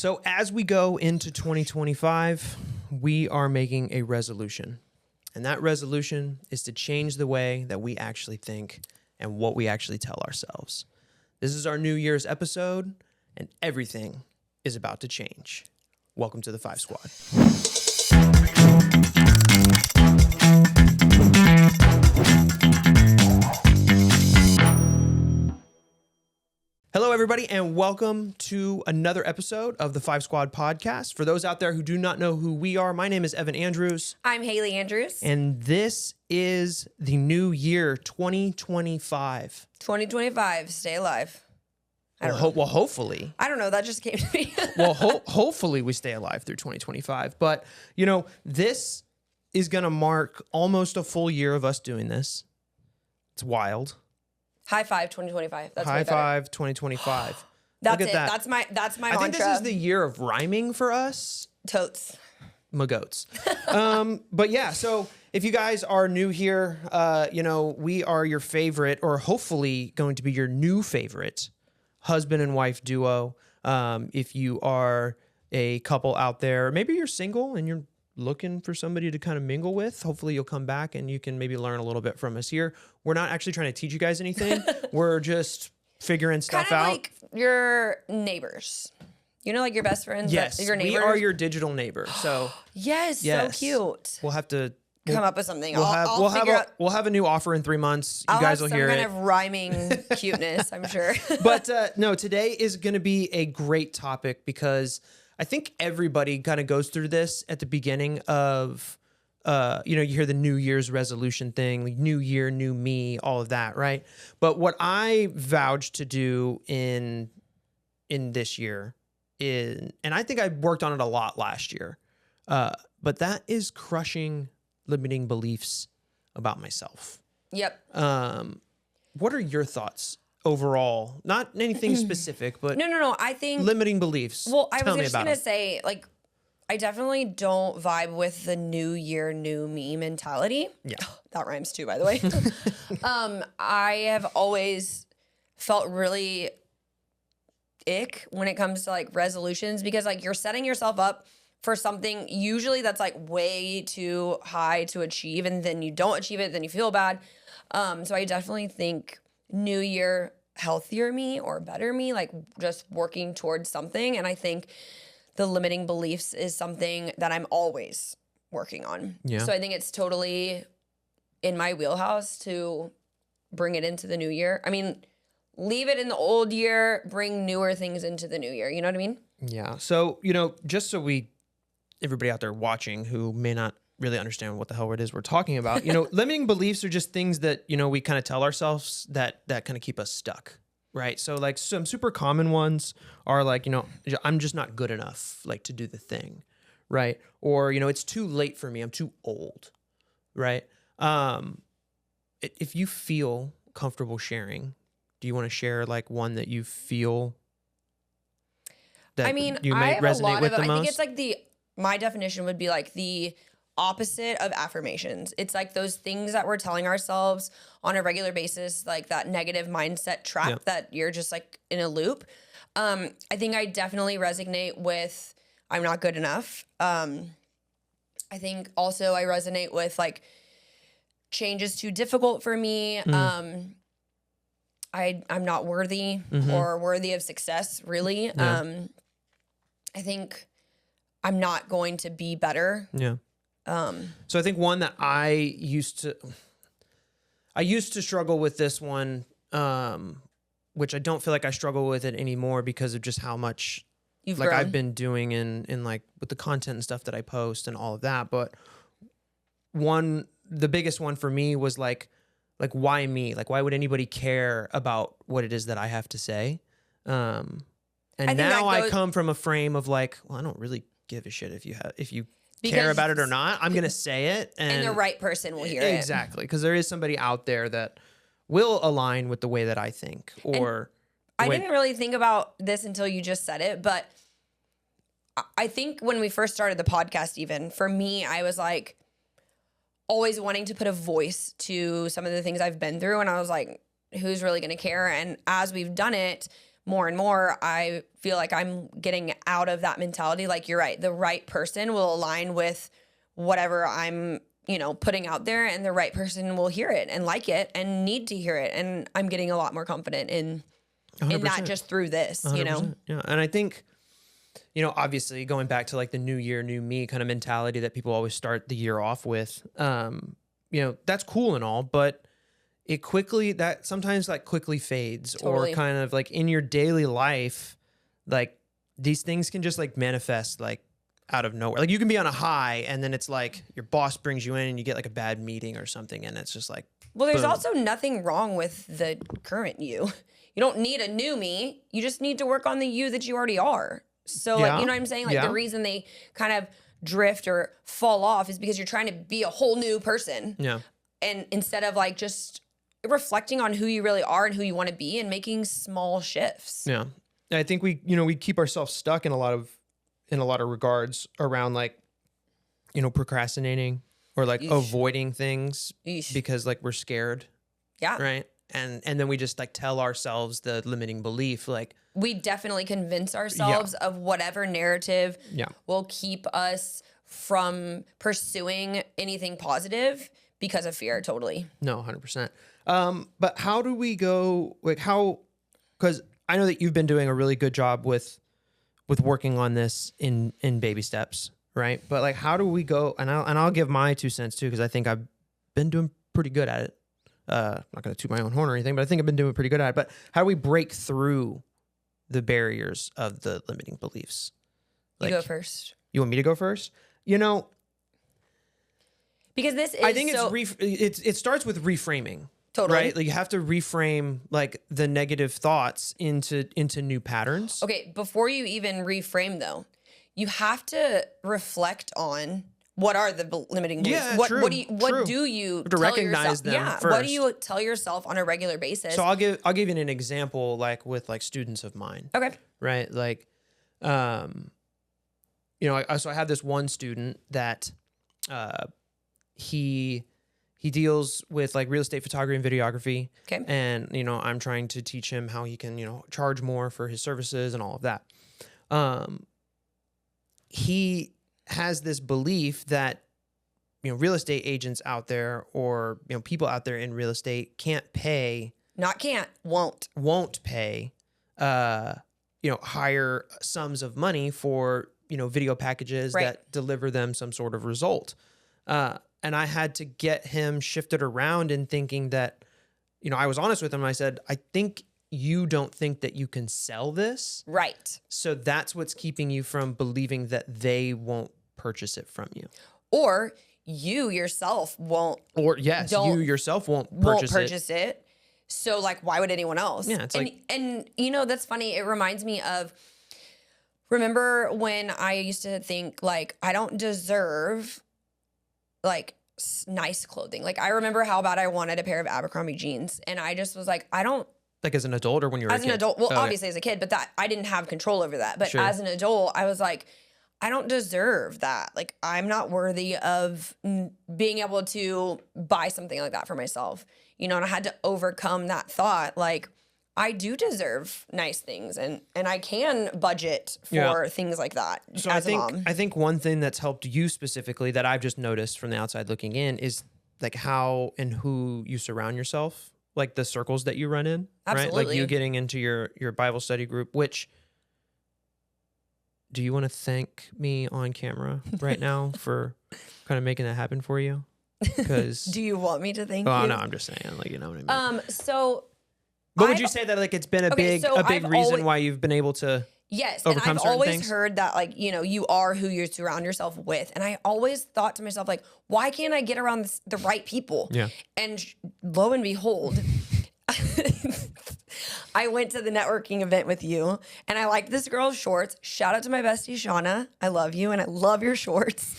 So as we go into 2025, we are making a resolution. And that resolution is to change the way that we actually think and what we actually tell ourselves. This is our New Year's episode, and everything is about to change. Welcome to the Five Squad. Hello, everybody, and welcome to another episode of the Five Squad podcast. For those out there who do not know who we are, my name is Evan Andrews. I'm Haley Andrews. And this is the new year, 2025. 2025, stay alive. Well, hopefully. I don't know, that just came to me. Well, hopefully we stay alive through 2025. But, this is going to mark almost a full year of us doing this. It's wild. High five, 2025. That's High five, 2025. That's Look at it. that. That's my I think mantra. this is the year of rhyming for us. Totes. My goats. But yeah, so if you guys are new here, we are your favorite, or hopefully going to be your new favorite husband and wife duo. If you are a couple out there, maybe you're single and you're looking for somebody to kind of mingle with, hopefully you'll come back and you can maybe learn a little bit from us here. We're not actually trying to teach you guys anything. We're just figuring stuff Kind of out. like your neighbors. You know, like your best friends? Yes, your neighbors? we are your digital neighbor. So yes, so cute. We'll have to Come up with something. We'll have a new offer in 3 months. You guys will hear it. I'll have some kind of rhyming cuteness, I'm sure. But no, today is going to be a great topic because I think everybody kind of goes through this at the beginning of, you hear the New Year's resolution thing, like new year, new me, all of that, right? But what I vowed to do in this year is, and I think I worked on it a lot last year, but that is crushing limiting beliefs about myself. Yep. What are your thoughts overall? Not anything specific, but No. I think limiting beliefs. Well, I Tell was me just about gonna them. say, like, I definitely don't vibe with the new year, new me mentality. Yeah. That rhymes too, by the way. I have always felt really ick when it comes to like resolutions because like you're setting yourself up for something usually that's like way too high to achieve, and then you don't achieve it, then you feel bad. So I definitely think new year, healthier me or better me, like just working towards something. And I think the limiting beliefs is something that I'm always working on. Yeah. So I think it's totally in my wheelhouse to bring it into the new year. I mean, leave it in the old year, bring newer things into the new year. You know what I mean? Yeah. So, just so everybody out there watching who may not really understand what the hell it is we're talking about, limiting beliefs are just things that, we kind of tell ourselves that kind of keep us stuck. Right. So like some super common ones are like, I'm just not good enough, like to do the thing. Right. Or, it's too late for me. I'm too old. Right. If you feel comfortable sharing, do you want to share like one that you feel that you may resonate with the most? I think it's like my definition would be like the opposite of affirmations. It's like those things that we're telling ourselves on a regular basis, like that negative mindset trap that you're just like in a loop. I think I definitely resonate with I'm not good enough. I think also I resonate with like change is too difficult for me. I'm not worthy or worthy of success, really. Yeah. I think I'm not going to be better. Yeah. So I think one that I used to struggle with this one, which I don't feel like I struggle with it anymore because of just how much You've grown. I've been doing in like with the content and stuff that I post and all of that. But the biggest one for me was like why me? Like why would anybody care about what it is that I have to say? And now I come from a frame of like, well, I don't really give a shit if you care about it or not. I'm going to say it. And the right person will hear it. Exactly. Because there is somebody out there that will align with the way that I think. I didn't really think about this until you just said it, but I think when we first started the podcast, even for me, I was like always wanting to put a voice to some of the things I've been through. And I was like, who's really going to care? And as we've done it, more and more, I feel like I'm getting out of that mentality. Like, you're right. The right person will align with whatever I'm, putting out there, and the right person will hear it and like it and need to hear it. And I'm getting a lot more confident in 100%. that just through this, 100%. Yeah. And I think, obviously going back to like the new year, new me kind of mentality that people always start the year off with, that's cool and all, but that sometimes like quickly fades. Totally. Or kind of like in your daily life, like these things can just like manifest like out of nowhere. Like you can be on a high and then it's like your boss brings you in and you get like a bad meeting or something. And it's just like, well, there's boom. also nothing wrong with the current you. You don't need a new me. You just need to work on the you that you already are. So like, you know what I'm saying? Like the reason they kind of drift or fall off is because you're trying to be a whole new person. Yeah. And instead of like just reflecting on who you really are and who you want to be and making small shifts. Yeah. I think we keep ourselves stuck in a lot of regards around like, procrastinating or like avoiding things because like we're scared. Yeah. Right. And then we just like tell ourselves the limiting belief, like we definitely convince ourselves of whatever narrative will keep us from pursuing anything positive because of fear. Totally. No, 100%. But how do we go, like because I know that you've been doing a really good job with working on this in baby steps, right? But like, how do we go? And I'll give my 2 cents too, because I think I've been doing pretty good at it. I'm not going to toot my own horn or anything, but I think I've been doing pretty good at it. But how do we break through the barriers of the limiting beliefs? Like, you go first. You want me to go first? Because this is I think it starts with reframing. Totally. Right? Like you have to reframe like the negative thoughts into new patterns. Okay, before you even reframe though, you have to reflect on what are the limiting beliefs. Yeah, what true, what true. do you have to tell recognize yourself? them Yeah. first. What do you tell yourself on a regular basis? So I'll give you an example like with like students of mine. Okay. Right? Like so I have this one student that he deals with like real estate photography and videography. Okay. And, I'm trying to teach him how he can, charge more for his services and all of that. He has this belief that, real estate agents out there or, people out there in real estate won't pay, higher sums of money for, video packages that deliver them some sort of result. And I had to get him shifted around in thinking that, I was honest with him. I said, I think you don't think that you can sell this. Right. So that's what's keeping you from believing that they won't purchase it from you. Or you yourself won't. Or yes, you yourself won't purchase it. So like, why would anyone else? Yeah. It's and that's funny. It reminds me of, remember when I used to think like, I don't deserve like nice clothing. Like I remember how bad I wanted a pair of Abercrombie jeans. And I just was like, I don't. Like as an adult or when you were a kid? As an adult. Well, obviously as a kid, but that I didn't have control over that. But as an adult, I was like, I don't deserve that. Like I'm not worthy of being able to buy something like that for myself. And I had to overcome that thought. Like I do deserve nice things and I can budget for things like that so as a mom. I think one thing that's helped you specifically that I've just noticed from the outside looking in is like how and who you surround yourself, like the circles that you run in. Absolutely. Right? Like you getting into your Bible study group, which do you want to thank me on camera right now for kind of making that happen for you? Because do you want me to thank you? Oh no, I'm just saying, like, you know what I mean? But would you say that like it's been a big reason why you've been able to overcome and I've certain always things? Heard that like, you are who you surround yourself with. And I always thought to myself, like, why can't I get around the right people? Yeah. And lo and behold, I went to the networking event with you and I liked this girl's shorts. Shout out to my bestie, Shauna. I love you and I love your shorts.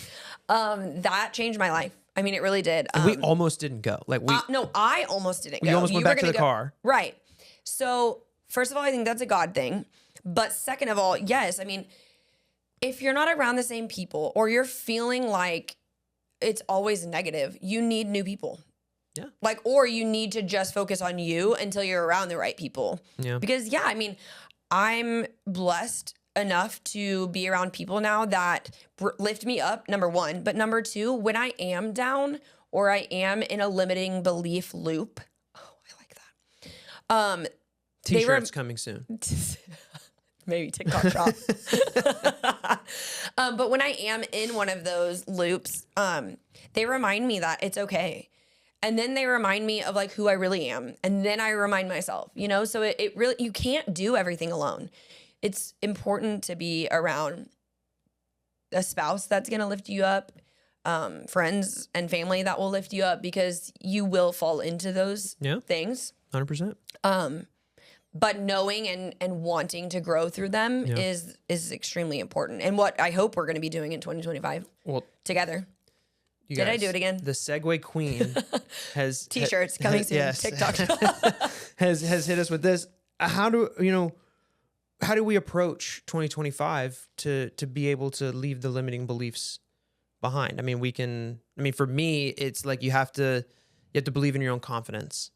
That changed my life. I mean, it really did. And we almost didn't go. Like I almost didn't go. You almost went back to the car. Right. So first of all, I think that's a God thing. But second of all, yes. I mean, if you're not around the same people or you're feeling like it's always negative, you need new people. Yeah. Like, or you need to just focus on you until you're around the right people. Yeah. Because I mean, I'm blessed enough to be around people now that lift me up, number one. But number two, when I am down or I am in a limiting belief loop, oh, I like that. T-shirts coming soon. Maybe TikTok shop. But when I am in one of those loops, they remind me that it's okay. And then they remind me of like who I really am. And then I remind myself, you know, so it really, you can't do everything alone. It's important to be around a spouse that's going to lift you up, friends and family that will lift you up, because you will fall into those things. 100%. But knowing and wanting to grow through them is extremely important. And what I hope we're going to be doing in 2025 together. Did I do it again? The Segway Queen has T-shirts coming soon. Yes. TikTok has hit us with this. How do we approach 2025 to be able to leave the limiting beliefs behind? I mean, for me, it's like you have to believe in your own confidence,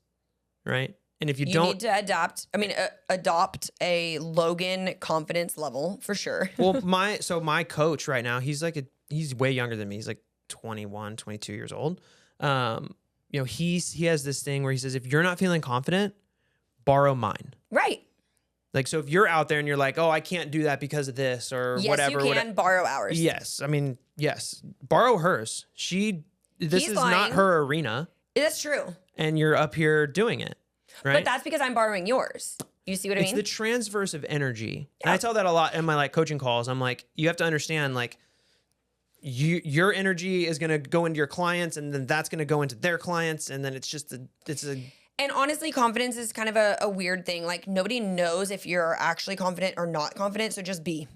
right? And if you don't need to adopt a Logan confidence level for sure. Well, my coach right now, he's way younger than me. He's like 21, 22 years old. He has this thing where he says, if you're not feeling confident, borrow mine. Right. Like, so if you're out there and you're like, oh, I can't do that because of this or whatever. Yes, you can borrow ours. Yes. I mean, yes. Borrow hers. This is not her arena. That's true. And you're up here doing it. Right? But that's because I'm borrowing yours. You see what I mean? It's the transverse of energy. Yeah. And I tell that a lot in my like coaching calls. I'm like, you have to understand, like, your energy is going to go into your clients, and then that's going to go into their clients. And then and honestly, confidence is kind of a weird thing. Like, nobody knows if you're actually confident or not confident. So just be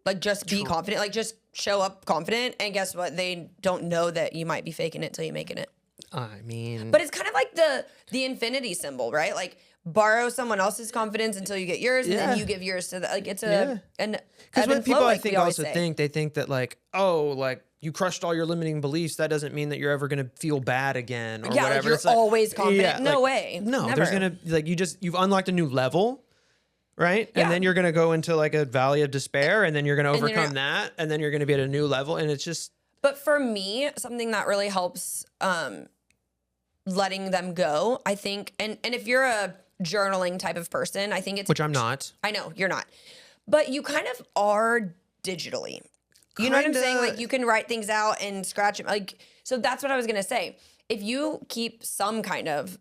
confident. Like, just show up confident. And guess what? They don't know that you might be faking it till you're making it. I mean, but it's kind of like the infinity symbol, right? Like, borrow someone else's confidence until you get yours, and then you give yours to like it's because when people I think also think they think that like, oh, like you crushed all your limiting beliefs, that doesn't mean that you're ever gonna feel bad again or whatever. Like you're it's like, always confident. No way. No, never. There's gonna like you've unlocked a new level. Right. Yeah. And then you're going to go into like a valley of despair, and then you're going to overcome that. And then you're going to be at a new level. And it's just. But for me, something that really helps letting them go, I think. And if you're a journaling type of person, I think it's. Which I'm not. I know you're not. But you kind of are digitally. You know what I'm saying? Like, you can write things out and scratch them. Like, so that's what I was going to say. If you keep some kind of,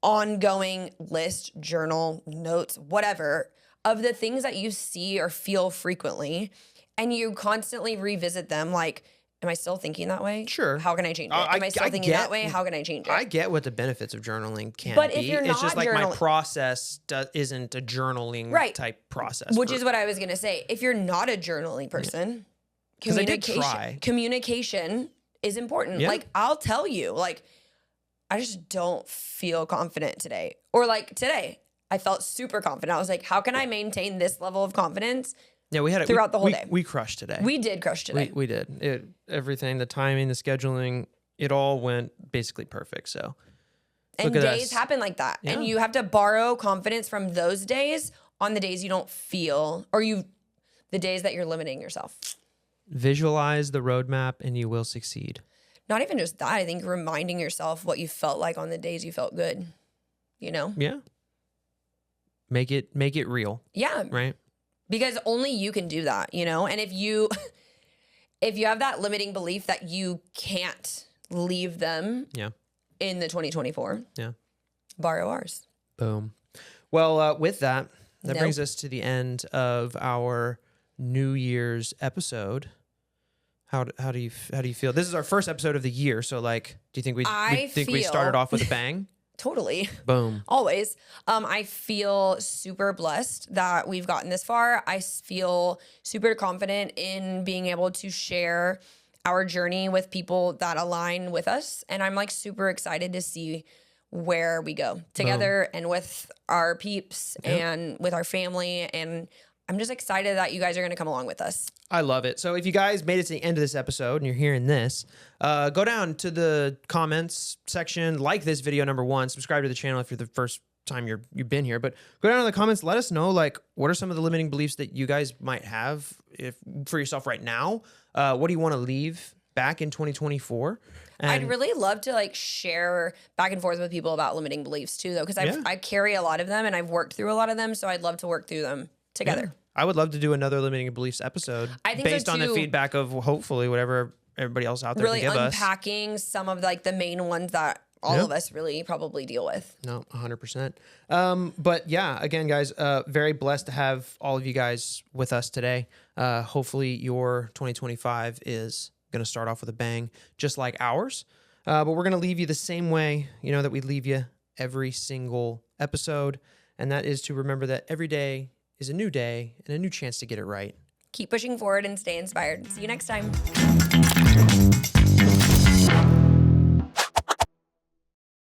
ongoing list, journal, notes, whatever, of the things that you see or feel frequently, and you constantly revisit them, like, am I still thinking that way? Sure. How can I change it? Am I still thinking that way? How can I change it? I get what the benefits of journaling can but be. If you're not it's just like my process isn't a journaling type process. Which is what I was going to say. If you're not a journaling person, communication is important. Yeah. Like, I'll tell you, like, I just don't feel confident today. Or like today, I felt super confident. I was like, how can I maintain this level of confidence? Yeah, we had it throughout the whole day. We crushed today. We did crush today. We did. Everything, the timing, the scheduling, it all went basically perfect. So, and days happen like that. Yeah. And you have to borrow confidence from those days on the days you don't feel, or the days that you're limiting yourself. Visualize the roadmap and you will succeed. Not even just that. I think reminding yourself what you felt like on the days you felt good, Yeah. Make it real. Yeah. Right. Because only you can do that, And if you have that limiting belief that you can't leave them in the 2024, borrow ours. Boom. Well, with that brings us to the end of our New Year's episode. How do you feel? This is our first episode of the year, so like, do you think we started off with a bang? Totally. Boom. Always. I feel super blessed that we've gotten this far. I feel super confident in being able to share our journey with people that align with us, and I'm like super excited to see where we go together and with our peeps and with our family, and I'm just excited that you guys are going to come along with us. I love it. So if you guys made it to the end of this episode and you're hearing this, go down to the comments section, like this video, number one, subscribe to the channel if you're the first time you've been here, but go down in the comments. Let us know, like, what are some of the limiting beliefs that you guys might have for yourself right now? What do you want to leave back in 2024? And I'd really love to like share back and forth with people about limiting beliefs too, though, because I carry a lot of them and I've worked through a lot of them. So I'd love to work through them together. Yeah. I would love to do another limiting beliefs episode I think based so on the too. feedback of hopefully whatever everybody else out there Really can give us. unpacking some of like the main ones that all of us really probably deal with. No, 100%. But yeah, again, guys, very blessed to have all of you guys with us today. Hopefully your 2025 is going to start off with a bang, just like ours. But we're going to leave you the same way, that we leave you every single episode. And that is to remember that every day is a new day and a new chance to get it right. Keep pushing forward and stay inspired. See you next time.